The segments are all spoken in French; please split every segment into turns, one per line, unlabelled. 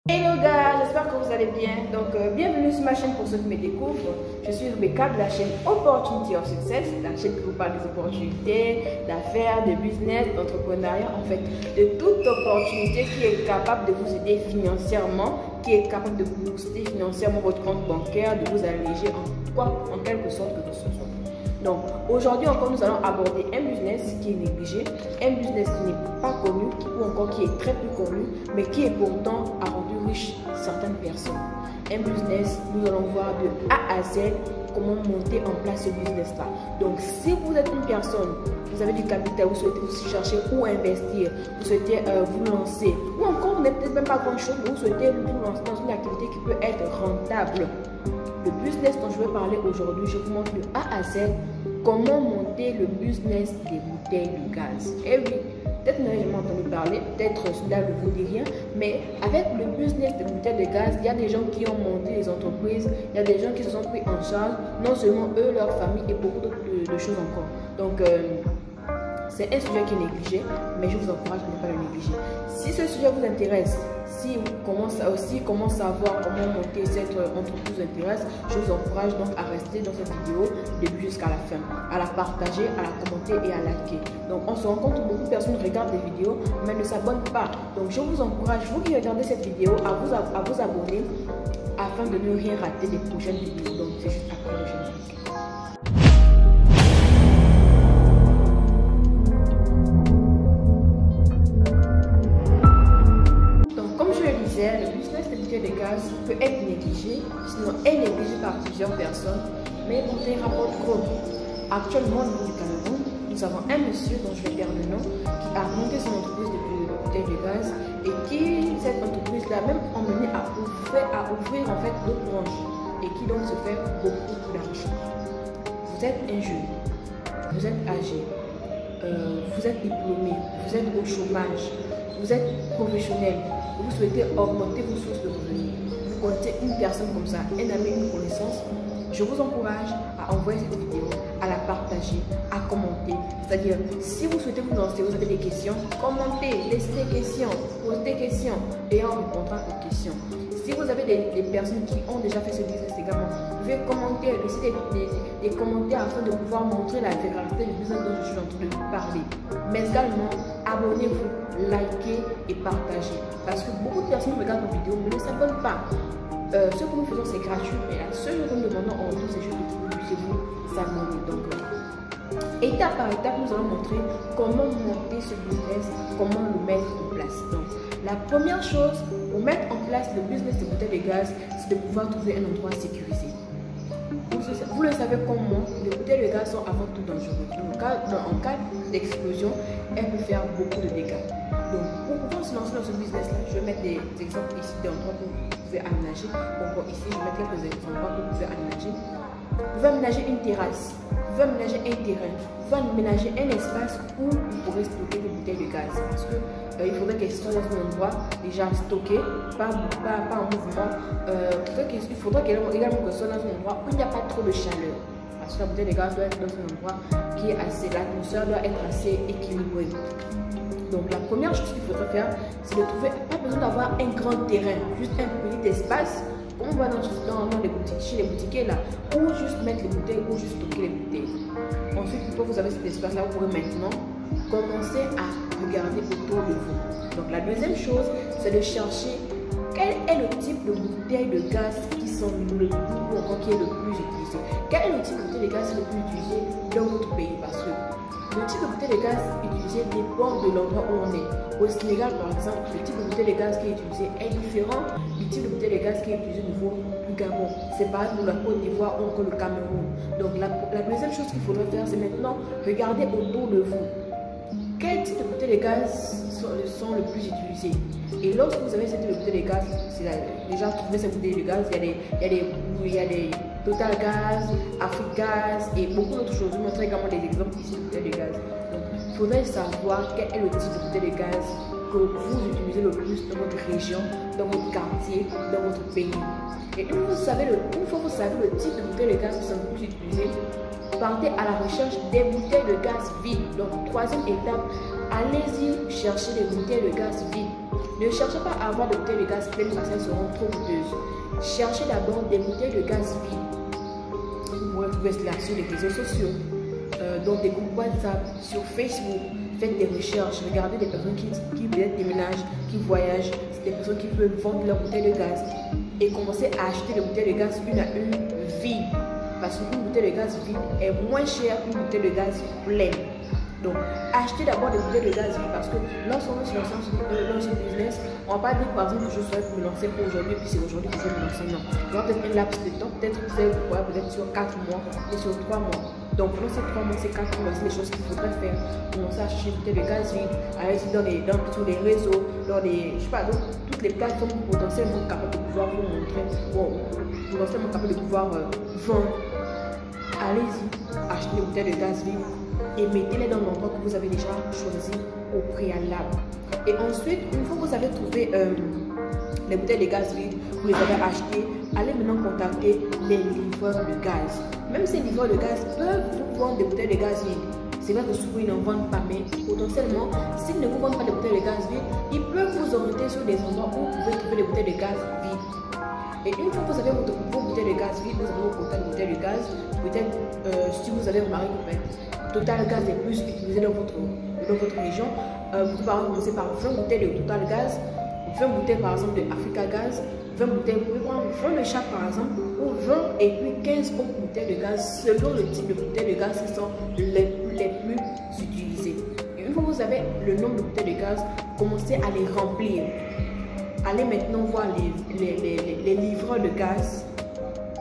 Hello guys, j'espère que vous allez bien. Donc bienvenue sur ma chaîne pour ceux qui me découvrent. Je suis Rebecca de la chaîne Opportunity of Success, la chaîne qui vous parle des opportunités, d'affaires, de business, d'entrepreneuriat, en fait, de toute opportunité qui est capable de vous aider financièrement, qui est capable de booster financièrement votre compte bancaire, de vous alléger en quelque sorte que ce soit. Donc aujourd'hui encore nous allons aborder un business qui est négligé, un business qui n'est pas connu ou encore qui est très peu connu mais qui est pourtant a rendu riche certaines personnes. Un business, nous allons voir de A à Z comment monter en place ce business là. Donc si vous êtes une personne, vous avez du capital, vous souhaitez aussi chercher où investir, vous souhaitez vous lancer ou encore vous n'êtes peut-être même pas grand chose mais vous souhaitez vous lancer dans une activité qui peut être rentable. Le business dont je vais parler aujourd'hui, je vous montre de A à Z comment monter le business des bouteilles de gaz. Et oui, peut-être vous n'avez jamais entendu parler, peut-être cela ne vous dit rien, mais avec le business des bouteilles de gaz, il y a des gens qui ont monté des entreprises, il y a des gens qui se sont pris en charge, non seulement eux, leur famille et beaucoup de choses encore. Donc, c'est un sujet qui est négligé, mais je vous encourage à ne pas le négliger. Si ce sujet vous intéresse, si vous commencez aussi comment savoir comment monter cette entreprise vous intéresse, je vous encourage donc à rester dans cette vidéo du début jusqu'à la fin, à la partager, à la commenter et à liker. Donc on se rend compte que beaucoup de personnes regardent des vidéos mais ne s'abonnent pas. Donc je vous encourage, vous qui regardez cette vidéo, à vous abonner afin de ne rien rater des prochaines vidéos. Donc c'est juste après le générique. Le business des bouteilles de gaz peut être négligé, sinon est négligé par plusieurs personnes, mais on les rapporte gros. Actuellement, au niveau du Cameroun, nous avons un monsieur dont je vais dire le nom, qui a monté son entreprise de bouteilles de gaz et qui, cette entreprise-là, même emmené à ouvrir en fait d'autres branches et qui donc se fait beaucoup d'argent. Vous êtes un jeune, vous êtes âgé, vous êtes diplômé, vous êtes au chômage, vous êtes professionnel, vous souhaitez augmenter vos sources de revenus, vous connaissez une personne comme ça, un ami, une connaissance, je vous encourage à envoyer cette vidéo, à la partager, à commenter. C'est-à-dire, si vous souhaitez vous lancer, vous avez des questions, commentez, laissez des questions, posez des questions et on répondra aux questions. Si vous avez des personnes qui ont déjà fait ce business également, vous pouvez commenter, laisser des commentaires afin de pouvoir montrer la véracité du business dont je suis en train de vous parler. Mais également, abonnez-vous, likez et partagez. Parce que beaucoup de personnes regardent nos vidéos mais ne s'abonnent pas. Ce que nous faisons, c'est gratuit, mais la seule chose que nous demandons en retour, c'est juste que vous puissiez vous abonner. Donc, étape par étape, nous allons montrer comment monter ce business, comment le mettre en place. Donc, la première chose pour mettre en place le business des bouteilles de gaz, c'est de pouvoir trouver un endroit sécurisé. Vous le savez comment les bouteilles de gaz sont avant tout dangereuses. En cas d'explosion, elles peuvent faire beaucoup de dégâts. Donc, pour pouvoir se lancer dans ce business-là, je vais mettre des exemples ici d'endroits que vous pouvez aménager. Encore ici, je vais mettre quelques endroits que vous pouvez aménager. Vous pouvez aménager une terrasse, vous pouvez aménager un terrain, vous pouvez aménager un espace où vous pourrez stocker des bouteilles de gaz. Parce que il faudrait qu'elles soient dans un endroit déjà stocké, pas en mouvement. Il faudrait également qu'elles soient dans un endroit où il n'y a pas trop de chaleur. Parce que la bouteille de gaz doit être dans un endroit qui est assez, l'atmosphère doit être assez équilibrée. Donc la première chose qu'il faudrait faire, c'est de trouver, pas besoin d'avoir un grand terrain, juste un petit espace, comme on va dans les boutiques, chez les boutiquiers là, où juste mettre les bouteilles, ou juste stocker les bouteilles. Ensuite, une fois que vous avez cet espace là, vous pourrez maintenant commencer à regarder autour de vous. Donc la deuxième chose, c'est de chercher quel est le type de bouteille de gaz qui sont le plus, ou encore qui est le plus utilisé. Quel est le type de bouteille de gaz le plus utilisé dans votre pays? Parce que le type de bouteille de gaz utilisé dépend de l'endroit où on est. Au Sénégal, par exemple, le type de bouteille de gaz qui est utilisé est différent du type de bouteille de gaz qui est utilisé au niveau du Gabon. C'est pareil pour la Côte d'Ivoire ou encore le Cameroun. Donc la deuxième chose qu'il faudrait faire, c'est maintenant regarder autour de vous. Quel type de bouteille de gaz sont le plus utilisés? Et lorsque vous avez ce type de bouteille de gaz, c'est déjà trouver ces bouteilles de gaz, il y a des Total Gaz, Afrigaz et beaucoup d'autres choses. Je vous montrerai également des exemples ici de bouteilles de gaz. Donc, il faudrait savoir quel est le type de bouteille de gaz que vous utilisez le plus dans votre région, dans votre quartier, dans votre pays. Et une fois que vous savez le type de bouteille de gaz qui sont le plus utilisés, partez à la recherche des bouteilles de gaz vides. Donc, troisième étape, allez-y chercher des bouteilles de gaz vides. Ne cherchez pas à avoir des bouteilles de gaz pleines parce qu'elles seront trop coûteuses. Cherchez d'abord des bouteilles de gaz vides. Vous pouvez trouver cela sur les réseaux sociaux, donc des groupes WhatsApp, sur Facebook. Faites des recherches, regardez des personnes qui peut-être déménagent, qui voyagent, des personnes qui peuvent vendre leurs bouteilles de gaz et commencez à acheter des bouteilles de gaz une à une vides. Parce qu'une bouteille de gaz vide est moins chère qu'une bouteille de gaz pleine. Donc, achetez d'abord des bouteilles de gaz vides parce que lorsqu'on veut se lancer dans ce business, on ne va pas dire par exemple que je souhaite me lancer pour aujourd'hui et puis c'est aujourd'hui que je vais me lancer. Non. Il y aura peut-être un laps de temps, peut-être vous allez pouvoir peut-être sur 4 mois et sur 3 mois. Donc, pendant ces 3 mois, ces 4 mois, c'est les choses qu'il faudrait faire. Commencer à chercher une bouteille de gaz vide, aller sur les réseaux, dans les, je sais pas, toutes les plateformes potentiellement capables de pouvoir vous montrer, potentiellement capables de pouvoir vendre. Allez-y, achetez des bouteilles de gaz vide et mettez-les dans l'endroit que vous avez déjà choisi au préalable. Et ensuite, une fois que vous avez trouvé les bouteilles de gaz vides, vous les avez achetées, allez maintenant contacter les livreurs de gaz. Même ces livreurs de gaz peuvent vous vendre des bouteilles de gaz vides. C'est vrai que souvent ils n'en vendent pas, mais potentiellement, s'ils ne vous vendent pas des bouteilles de gaz vides, ils peuvent vous orienter sur des endroits où vous pouvez trouver des bouteilles de gaz vides. Et une fois que vous avez vos bouteilles de gaz vides, vous avez vos quotas de bouteilles de gaz, peut-être si vous avez remarqué que Total Gaz est plus utilisé dans votre région, vous pouvez par exemple commencer par 20 bouteilles de Total Gaz, 20 bouteilles par exemple de Africa Gaz, 20 bouteilles, vous pouvez prendre 20 de chaque par exemple, ou 20 et puis 15 autres bouteilles de gaz selon le type de bouteilles de gaz qui sont les plus utilisées. Et une fois que vous avez le nombre de bouteilles de gaz, commencez à les remplir. Allez maintenant voir les livreurs de gaz.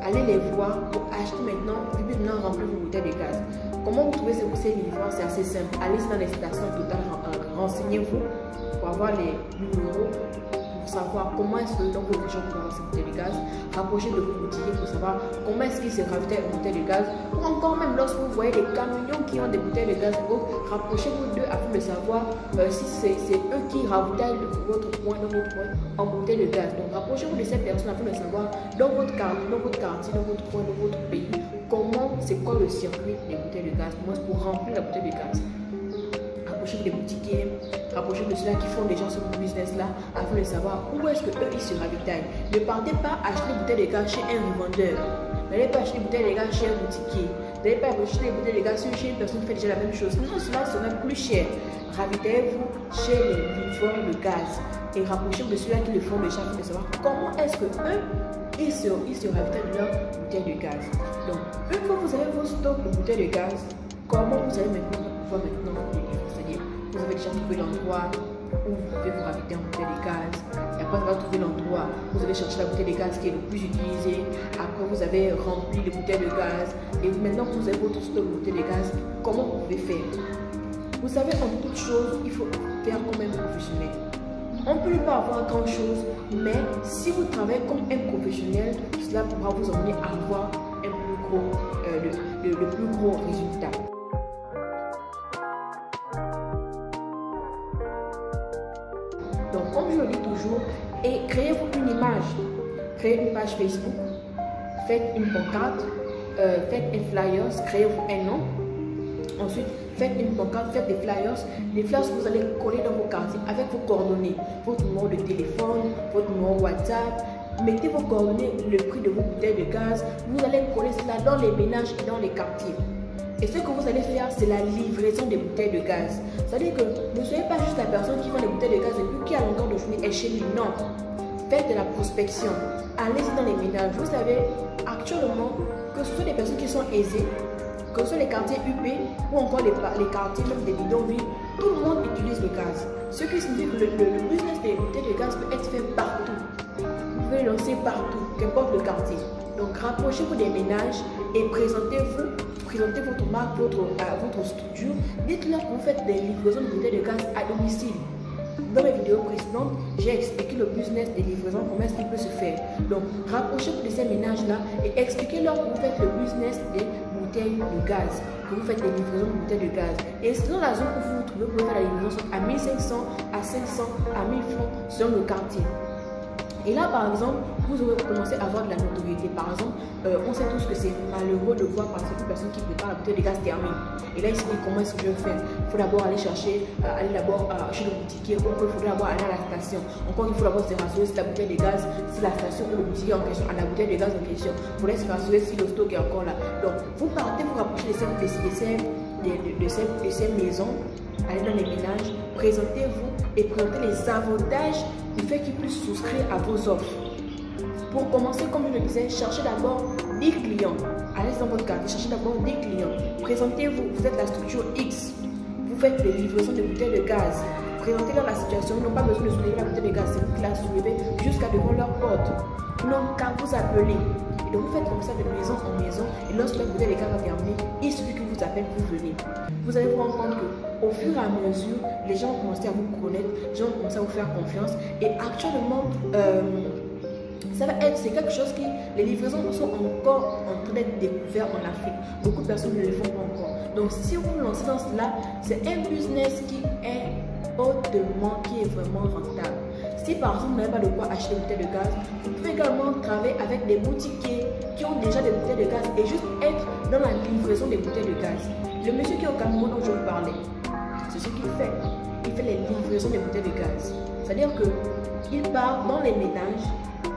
Allez les voir pour acheter maintenant, et puis maintenant remplir vos bouteilles de gaz. Comment vous trouvez ces livreurs? C'est assez simple. Allez dans les stations Total, renseignez-vous pour avoir les numéros, pour savoir comment est-ce que dans votre région vous avez ces bouteilles de gaz. Rapprochez de vos boutiques pour savoir comment est-ce qu'ils se ravitaillent aux bouteilles de gaz. Ou encore même lorsque vous voyez des camions qui ont des bouteilles de gaz, rapprochez-vous d'eux afin de savoir si c'est eux qui ravitaillent votre coin, en bouteilles de gaz. Donc rapprochez-vous de ces personnes afin de savoir dans votre quartier, dans votre coin, dans votre pays, comment c'est quoi le circuit des bouteilles de gaz pour remplir la bouteille de gaz. Rapprochez-vous des boutiquiers, rapprochez-vous de ceux qui font déjà ce business-là afin de savoir où est-ce que eux ils se ravitaillent. Ne partez pas acheter des bouteilles de gaz chez un revendeur. N'allez pas acheter des bouteilles de gaz chez un boutiquier. N'allez pas acheter des bouteilles de gaz chez une personne qui fait déjà la même chose. Non, cela serait plus cher. Ravitaillez-vous chez les livreurs de gaz et rapprochez-vous de ceux-là qui le font déjà afin de savoir comment est-ce que eux ils se ravitaillent de leurs bouteilles de gaz. Donc, une fois que vous avez vos stocks de bouteilles de gaz, comment vous allez pouvoir les livrer? C'est-à-dire, vous avez déjà trouvé l'endroit où vous pouvez vous ravitailler en bouteille de gaz. Et après, vous avez trouvé l'endroit où vous avez cherché la bouteille de gaz qui est le plus utilisée. Après, vous avez rempli les bouteilles de gaz. Et maintenant que vous avez votre stock de bouteilles de gaz, comment vous pouvez faire? Vous savez, en toute chose, il faut faire comme un professionnel. On ne peut pas avoir grand chose, mais si vous travaillez comme un professionnel, cela pourra vous emmener à avoir le plus gros résultat. Donc, comme je le dis toujours, créez-vous une image. Créez une page Facebook, faites une pancarte, faites un flyers, créez-vous un nom. Ensuite, faites une pancarte, faites des flyers que vous allez coller dans vos quartiers avec vos coordonnées, votre numéro de téléphone, votre numéro WhatsApp. Mettez vos coordonnées, le prix de vos bouteilles de gaz. Vous allez coller cela dans les ménages et dans les quartiers. Et ce que vous allez faire, c'est la livraison des bouteilles de gaz. C'est-à-dire que ne soyez pas juste la personne qui vend les bouteilles de gaz et puis qui à longueur de journée est chez lui. Non. Faites de la prospection. Allez-y dans les ménages. Vous savez, actuellement, que ce soit des personnes qui sont aisées, que ce soit les quartiers UP ou encore les quartiers même des bidonvilles, tout le monde utilise le gaz. Ce qui signifie que le business des bouteilles de gaz peut être fait partout. Vous pouvez lancer partout, qu'importe le quartier. Donc rapprochez-vous des ménages et présentez votre marque, votre structure. Dites-leur que vous faites des livraisons de bouteilles de gaz à domicile. Dans mes vidéos précédentes, j'ai expliqué le business des livraisons, comment est-ce qu'il peut se faire. Donc rapprochez-vous de ces ménages-là et expliquez-leur que vous faites le business des bouteilles de gaz, que vous faites des livraisons de bouteilles de gaz. Et selon la zone où vous vous trouvez, vous pouvez faire la livraison à 1500, à 500, à 1000 francs selon le quartier. Et là, par exemple, vous aurez commencé à avoir de la notoriété. Par exemple, on sait tous que c'est malheureux de voir par exemple une personne qui prépare la bouteille de gaz termine. Et là, il se dit comment est-ce que je vais faire? Il faut d'abord aller chercher, aller d'abord chez le boutiquier, encore il faudra d'abord aller à la station. Encore il faut d'abord se rassurer si la bouteille de gaz, si la station ou le boutiquier en question a la bouteille de gaz en question. Il faudrait se rassurer si le stock est encore là. Donc, vous partez, vous rapprochez de ces maisons, allez dans les ménages, présentez-vous et présentez les avantages du fait qu'ils puissent souscrire à vos offres. Pour commencer, comme je le disais, cherchez d'abord des clients. Allez dans votre quartier, cherchez d'abord des clients. Présentez-vous, vous êtes la structure X. Vous faites des livraisons de bouteilles de gaz. Présentez-leur la situation. Ils n'ont pas besoin de soulever la bouteille de gaz, c'est vous qui la soulevez jusqu'à devant leur porte. Ils n'ont qu'à vous appeler. Et donc vous faites comme ça de maison en maison. Et lorsque la bouteille de gaz va terminer, il suffit que vous appelle, vous venez. Vous allez vous rendre compte qu'au fur et à mesure, les gens vont commencer à vous connaître, les gens vont commencer à vous faire confiance. Et actuellement, c'est quelque chose qui, les livraisons sont encore en train d'être découvertes en Afrique. Beaucoup de personnes ne le font pas encore. Donc si vous vous lancez dans cela, c'est un business qui est hautement, qui est vraiment rentable. Si par exemple vous n'avez pas de quoi acheter des bouteilles de gaz, vous pouvez également travailler avec des boutiquiers qui ont déjà des bouteilles de gaz et juste être dans la livraison des bouteilles de gaz. Le monsieur qui est au Cameroun dont je vous parlais, c'est ce qu'il fait. Il fait les livraisons des bouteilles de gaz. C'est-à-dire qu'il part dans les ménages,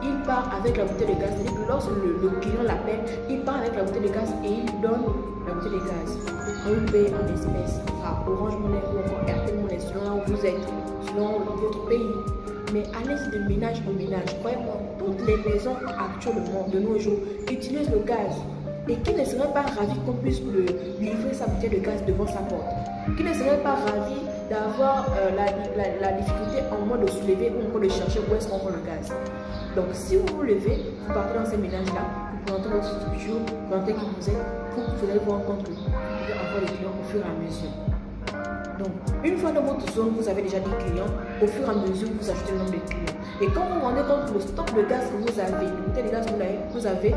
il part avec la bouteille de gaz. C'est-à-dire que lorsque le client l'appelle, il part avec la bouteille de gaz et il donne la bouteille de gaz. On paye en espèces, par Orange Money ou encore Airtel Money, selon là où vous êtes, selon votre pays. Mais allez-y de ménage en ménage. Croyez-moi, toutes les maisons actuellement, de nos jours, utilisent le gaz. Et qui ne serait pas ravi qu'on puisse livrer sa bouteille de gaz devant sa porte? Qui ne serait pas ravi d'avoir la difficulté en moins de soulever ou encore de chercher où est-ce qu'on prend le gaz? Donc si vous vous levez, vous partez dans ces ménages-là, vous présentez votre structure, vous présentez qui vous êtes, vous allez vous rendre compte que vous pouvez avoir des clients au fur et à mesure. Donc, une fois dans votre zone, vous avez déjà des clients. Au fur et à mesure, vous ajoutez le nombre de clients. Et quand vous vous rendez compte que le stock de gaz que vous avez, les bouteilles de gaz que vous avez,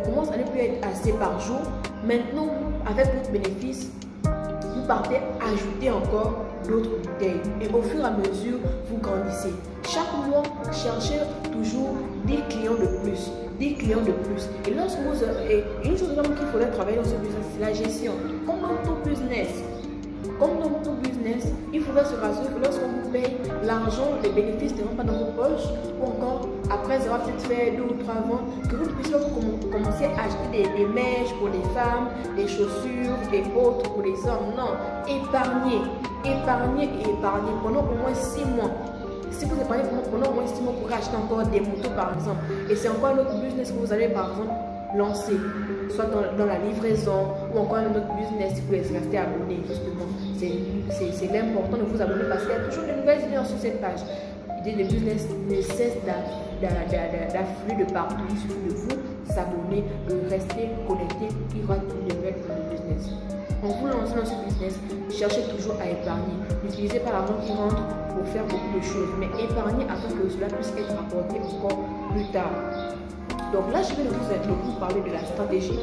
commence à ne plus être assez par jour, maintenant, avec votre bénéfice, vous partez ajouter encore d'autres bouteilles. Et au fur et à mesure, vous grandissez. Chaque mois, cherchez toujours des clients de plus. Des clients de plus. Et lorsque vous avez une chose qu'il faudrait travailler dans ce business, c'est la gestion. Comme dans tout business. Comme dans tout business, il faudrait se rassurer que lorsqu'on vous paye, l'argent, les bénéfices ne rentrent pas dans vos poches, ou encore, après avoir peut-être fait 2 ou 3 ventes, que vous ne puissiez pas commencer à acheter des mèches pour les femmes, des chaussures et autres pour les hommes. Non, épargnez, épargnez et épargnez pendant au moins 6 mois. Si vous épargnez pendant au moins 6 mois pour acheter encore des motos par exemple, et c'est encore un autre business que vous allez par exemple lancer, soit dans la livraison ou encore un autre business, si vous voulez rester abonné justement. C'est l'important de vous abonner parce qu'il y a toujours de nouvelles idées sur cette page. L'idée de business ne cesse d'affluer de partout. Il suffit de vous abonner, de rester connecté. Il y aura tout de nouvelles pour le business. En vous lançant dans ce business, cherchez toujours à épargner. N'utilisez pas l'argent qui rentre pour faire beaucoup de choses, mais épargnez afin que cela puisse être apporté encore plus tard. Donc là, je vais vous parler de la stratégie,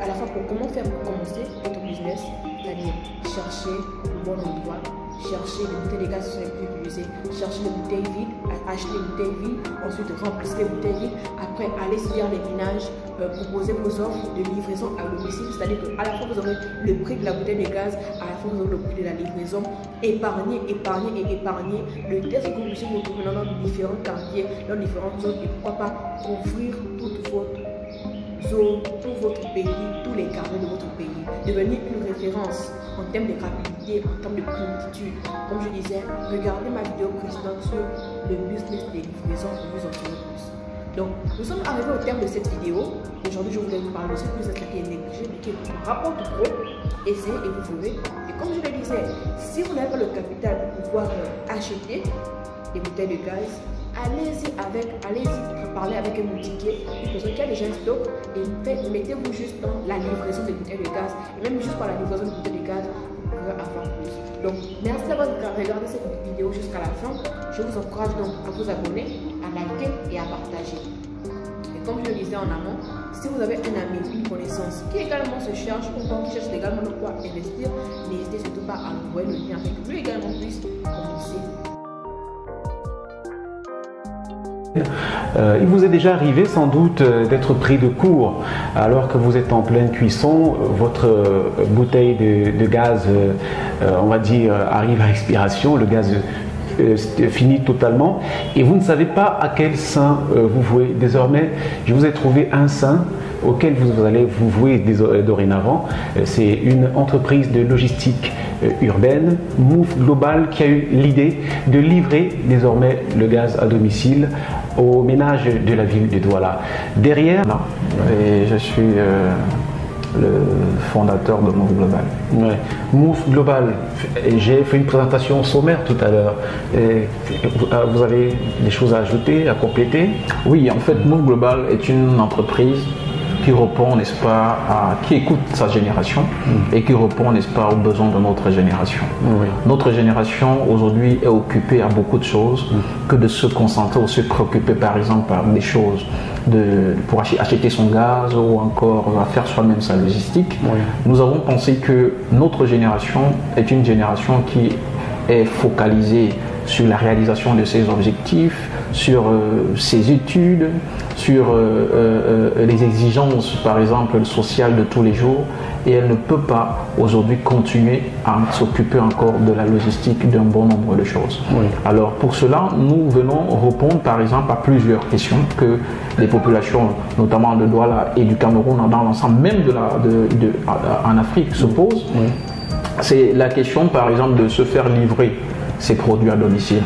à la fois pour comment faire pour commencer votre business, c'est-à-dire chercher le bon endroit, chercher les bouteilles de gaz qui sont les plus utilisées, chercher les bouteilles vides, acheter les bouteilles vides, ensuite remplissez les bouteilles vides, après allez sur les ménages, proposer vos offres de livraison à domicile, c'est-à-dire qu'à la fois vous aurez le prix de la bouteille de gaz, à la fois vous aurez le prix de la livraison, épargnez, épargnez et épargnez, le test que vous puissiez vous trouver dans différents quartiers, dans différentes zones, et pourquoi pas couvrir toute votre zone, tout votre pays, tous les quartiers de votre pays, devenir une référence en termes de rapidité, en termes de promptitude. Comme je disais, regardez ma vidéo précédente sur le business des livraisons pour vous en saurez plus. Donc, nous sommes arrivés au terme de cette vidéo. Aujourd'hui, je voulais vous parler de ce business qui est négligé, mais qui rapporte trop. Essayez et vous verrez. Et comme je le disais, si vous n'avez pas le capital pour pouvoir acheter des bouteilles de gaz, allez-y parler avec un boutiquier, une personne qui a déjà un stock, et mettez-vous juste dans la livraison des bouteilles de gaz. Et même juste par la livraison des bouteilles de gaz, vous pouvez avoir plus. Donc, merci d'avoir regardé cette vidéo jusqu'à la fin. Je vous encourage donc à vous abonner, à liker et à partager. Et comme je le disais en amont, si vous avez un ami, une connaissance qui également se cherche ou qui cherche également de quoi investir, n'hésitez surtout pas à envoyer le lien avec lui également puisse commencer.
Il vous est déjà arrivé sans doute d'être pris de court alors que vous êtes en pleine cuisson, votre bouteille de gaz, on va dire, arrive à expiration, le gaz finit totalement et vous ne savez pas à quel saint vous vouez. Désormais, je vous ai trouvé un saint auquel vous allez vous vouer dorénavant. C'est une entreprise de logistique urbaine, Move Global, qui a eu l'idée de livrer désormais le gaz à domicile aux ménages de la ville de Douala. Derrière,
et je suis le fondateur de Move Global.
Ouais. Move Global, j'ai fait une présentation sommaire tout à l'heure. Vous avez des choses à ajouter, à compléter?
Oui, en fait, Move Global est une entreprise qui répond, n'est-ce pas, qui écoute sa génération et qui répond, n'est-ce pas, aux besoins de notre génération.
Oui.
Notre génération aujourd'hui est occupée à beaucoup de choses que de se concentrer ou se préoccuper par exemple par des choses pour acheter son gaz ou encore à faire soi-même sa logistique.
Oui.
Nous avons pensé que notre génération est une génération qui est focalisée sur la réalisation de ses objectifs, sur ses études, sur les exigences, par exemple, sociales de tous les jours. Et elle ne peut pas aujourd'hui continuer à s'occuper encore de la logistique d'un bon nombre de choses.
Oui.
Alors pour cela, nous venons répondre par exemple à plusieurs questions que les populations, notamment de Douala et du Cameroun, dans l'ensemble même en Afrique, se posent.
Oui.
C'est la question par exemple de se faire livrer ces produits à domicile.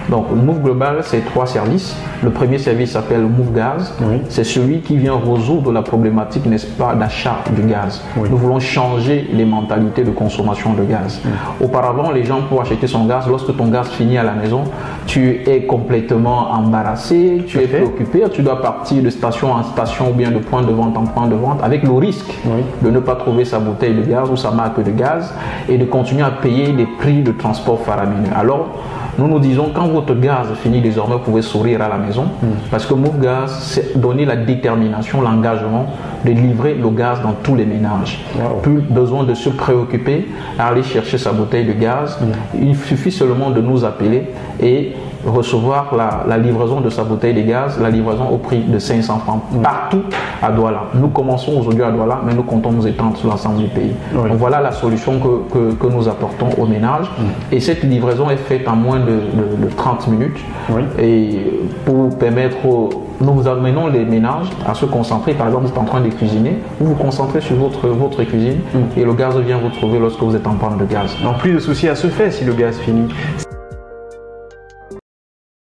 Donc Move Global, c'est 3 services. Le premier service s'appelle Move Gaz.
Oui.
C'est celui qui vient résoudre la problématique, n'est-ce pas, d'achat du gaz.
Oui.
Nous voulons changer les mentalités de consommation de gaz. Auparavant, les gens, pour acheter son gaz, lorsque ton gaz finit à la maison, tu es complètement embarrassé, tu es préoccupé, tu dois partir de station en station ou bien de point de vente en point de vente avec le risque de ne pas trouver sa bouteille de gaz ou sa marque de gaz et de continuer à payer des prix de transport faramineux. Alors, nous nous disons, quand votre gaz finit désormais, vous pouvez sourire à la maison, parce que Move Gaz, c'est donner la détermination, l'engagement de livrer le gaz dans tous les ménages.
Wow.
Plus besoin de se préoccuper à aller chercher sa bouteille de gaz. Il suffit seulement de nous appeler et recevoir la livraison de sa bouteille de gaz, la livraison au prix de 500 francs partout à Douala. Nous commençons aujourd'hui à Douala, mais nous comptons nous étendre sur l'ensemble du pays.
Oui.
Donc voilà la solution que nous apportons aux ménages. Et cette livraison est faite en moins de 30 minutes.
Oui.
Et pour permettre nous amenons les ménages à se concentrer. Par exemple, vous êtes en train de cuisiner, vous vous concentrez sur votre cuisine et le gaz vient vous trouver lorsque vous êtes en panne de gaz.
Donc plus de soucis à se faire si le gaz finit.